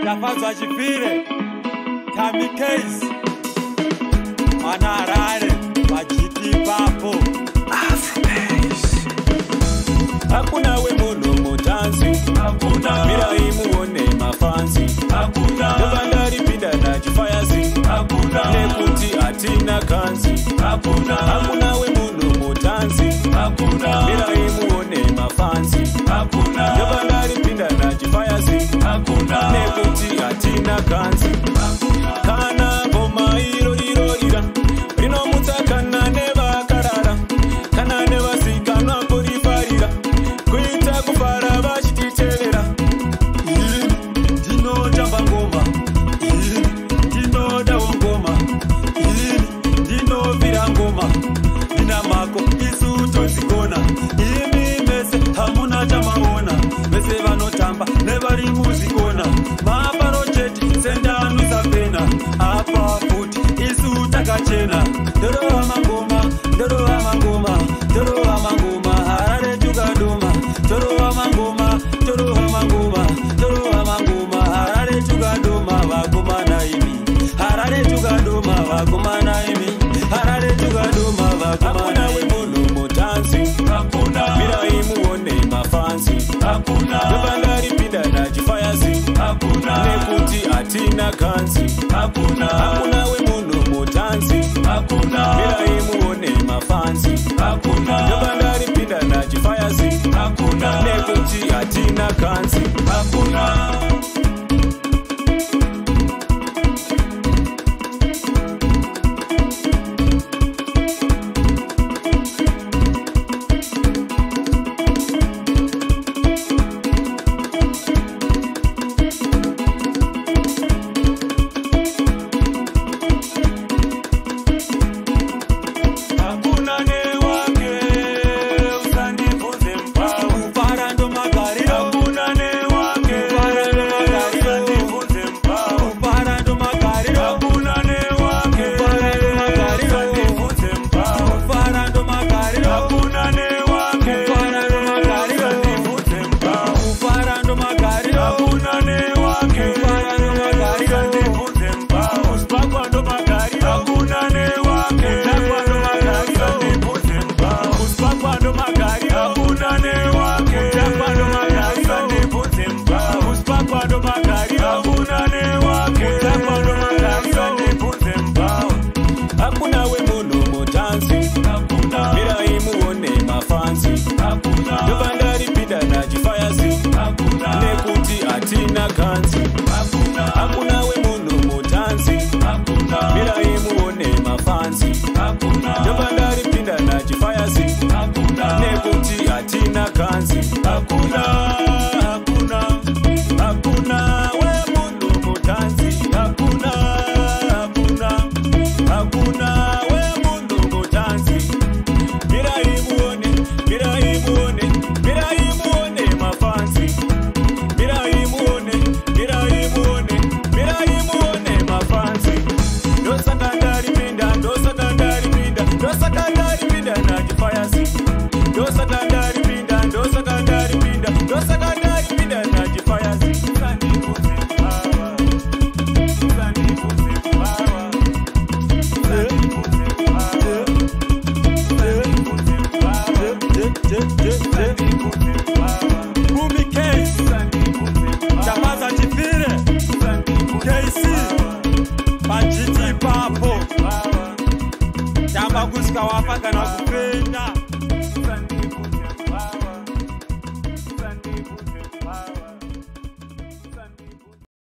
Tafazwa chipire Kamikaze Mana Harare Majiti Papo Afro-Bass. Hakuna we mono motanzi, hakuna mira imuone mafanzi, hakuna bandari pinda na jifayazi, hakuna nekuti atina kanzi, hakuna we mono motanzi, hakuna mira imuone mafanzi, hakuna bandari pinda na jifayazi, hakuna nekuti atina kanzi, kana boma iro ira rino mutakana neva karara kana neva sikana porifarira kuita kufara vachititerera ndinotamba ngoma ndinodawo ngoma ndinobvira ngoma ndina mako isu tozigona imi mese hamuna chamaona vese vanotamba nevari muzikona maparojeti sendanusapena apa futi isu takachena ndorowa mangoma ndorowa mangoma ndorowa mangoma Harare tukadoma ndorowa mangoma ndorowa mangoma ndorowa mangoma Harare tukadoma vakomana imi Harare tukadoma vakomana imi Harare tukadoma vakomana we mono motanzi hakuna mira imuone mafanzi hakuna bandari pinda na jifayazi hakuna nekuti atina kanzi hakuna we mono motanzi hakuna mira imuone mafanzi hakuna bandari pinda na jifayazi hakuna nekuti atina kanzi hakuna hakuna we mono motanzi hakuna mira imuone mafanzi hakuna bandari pinda na jifayazi hakuna nekuti atina kanzi hakuna we mono motanzi hakuna mira imuone mafanzi hakuna bandari pinda na jifayazi hakuna nekuti atina kanzi hakuna we mono motanzi hakuna we mundo motanzi mira imuone mafanzi mira imuone mafanzi dosakandari pinda na jifayazi dosakandari pinda na jifayazi Tafazwa chipire KC Majiti Papo Tamba kusika wapaka na kupenda